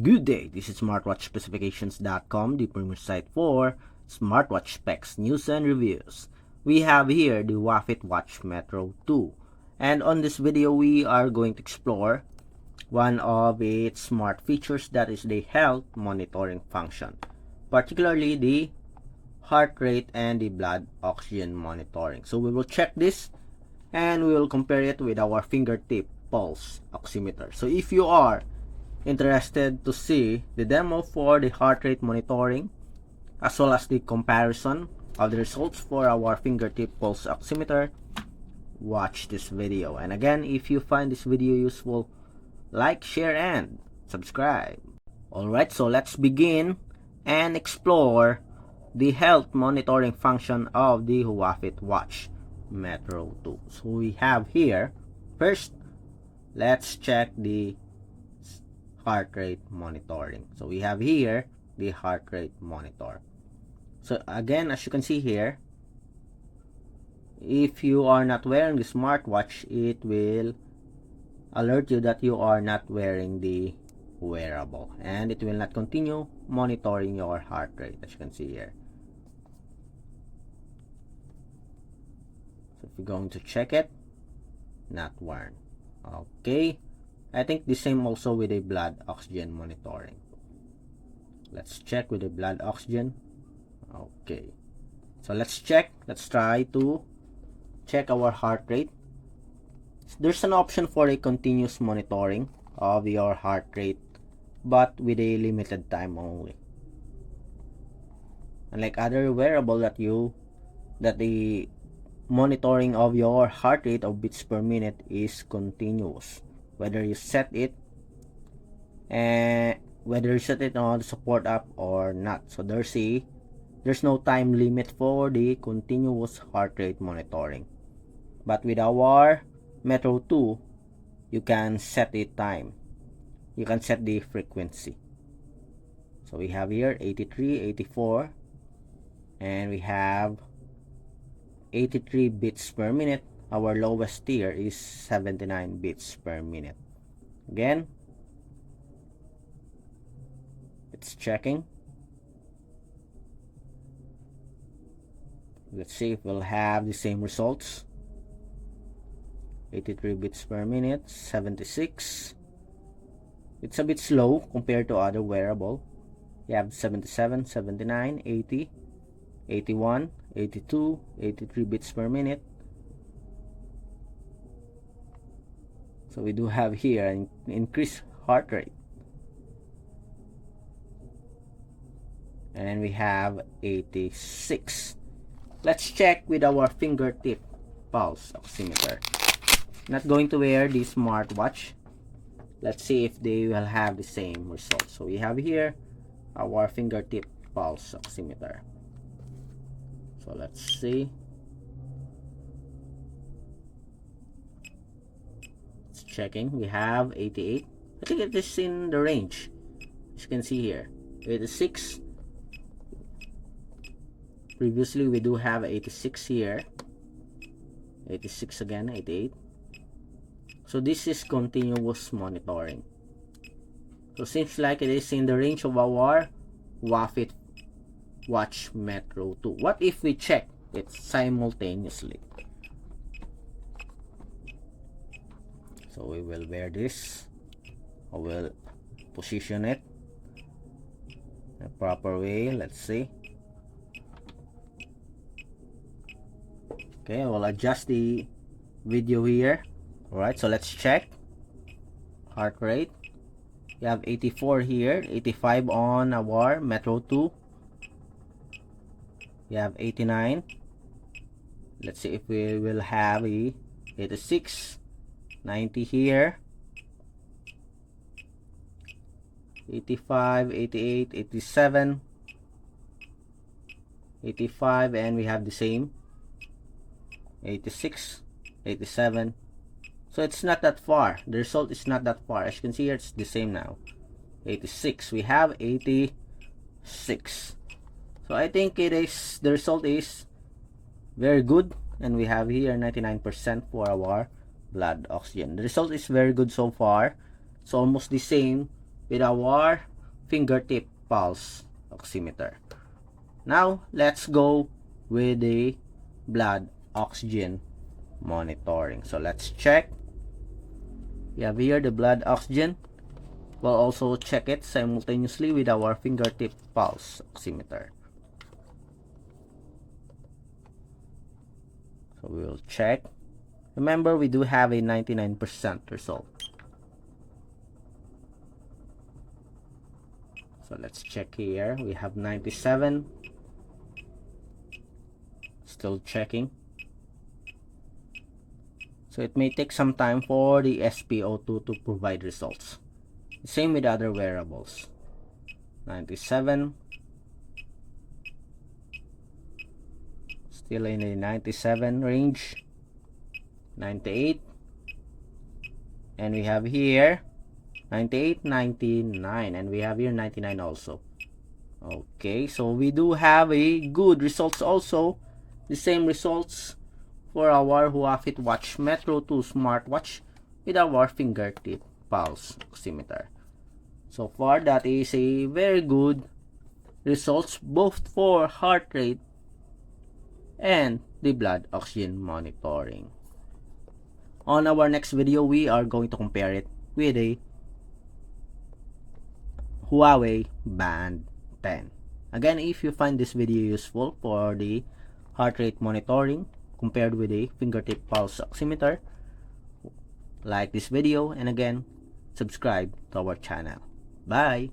Good day, this is smartwatchspecifications.com, the premier site for smartwatch specs, news, and reviews. We have here the Huafit Watch Metro 2, and on this video we are going to explore one of its smart features, that is the health monitoring function, particularly the heart rate and the blood oxygen monitoring. So we will check this and we will compare it with our Fingertip Pulse Oximeter. So if you are interested to see the demo for the heart rate monitoring as well as the comparison of the results for our Fingertip Pulse Oximeter, watch this video. And again, if you find this video useful, like, share, and subscribe. Alright, so let's begin and explore the health monitoring function of the Huafit Watch Metro 2. So we have here, first, let's check the heart rate monitoring. So we have here the heart rate monitor. So again, as you can see here, if you are not wearing the smartwatch, it will alert you that you are not wearing the wearable, and it will not continue monitoring your heart rate, as you can see here. So if you're going to check it, not worn. Okay, I think the same also with the blood oxygen monitoring. Let's check with the blood oxygen. Okay, so let's try to check our heart rate. There's an option for a continuous monitoring of your heart rate, but with a limited time only. Unlike other wearable that the monitoring of your heart rate of beats per minute is continuous, whether you set it on the support app or not. So there's no time limit for the continuous heart rate monitoring. But with our Metro 2, you can set the time, you can set the frequency. So we have here 83, 84, and we have 83 beats per minute. Our lowest tier is 79 beats per minute. Again, it's checking. Let's see if we'll have the same results. 83 beats per minute, 76. It's a bit slow compared to other wearable. You have 77, 79, 80, 81, 82, 83 beats per minute. So we do have here an increased heart rate. And we have 86. Let's check with our Fingertip Pulse Oximeter. Not going to wear the smartwatch. Let's see if they will have the same results. So we have here our Fingertip Pulse Oximeter. So let's see. It's checking. We have 88. I think it is in the range. As you can see here, 86. Previously we do have 86 here. 86 again, 88. So this is continuous monitoring. So seems like it is in the range of our Huafit Watch Metro 2. What if we check it simultaneously? So we will wear this. I will position it in a proper way. Let's see. Okay, I will adjust the video here. Alright, so let's check heart rate. You have 84 here, 85 on our Metro 2. You have 89. Let's see if we will have a 86, 90 here, 85, 88, 87, 85, and we have the same 86, 87. So it's not that far. The result is not that far. As you can see here, it's the same now. 86. We have 86. So I think the result is very good. And we have here 99% for our blood oxygen. The result is very good so far. It's almost the same with our Fingertip Pulse Oximeter. Now, let's go with the blood oxygen monitoring. So let's check. We have here the blood oxygen. We'll also check it simultaneously with our fingertip pulse oximeter. So we will check. Remember, we do have a 99% result. So let's check here. We have 97. Still checking. So it may take some time for the SpO2 to provide results. Same with other wearables. 97. Still in the 97 range. 98. And we have here 98, 99. And we have here 99 also. Okay, so we do have a good results also. The same results for our Huafit Watch Metro 2 smartwatch with our fingertip pulse oximeter. So far, that is a very good results both for heart rate and the blood oxygen monitoring. On our next video, we are going to compare it with a Huawei Band 10. Again, if you find this video useful for the heart rate monitoring compared with a fingertip pulse oximeter, like this video, and again, subscribe to our channel. Bye!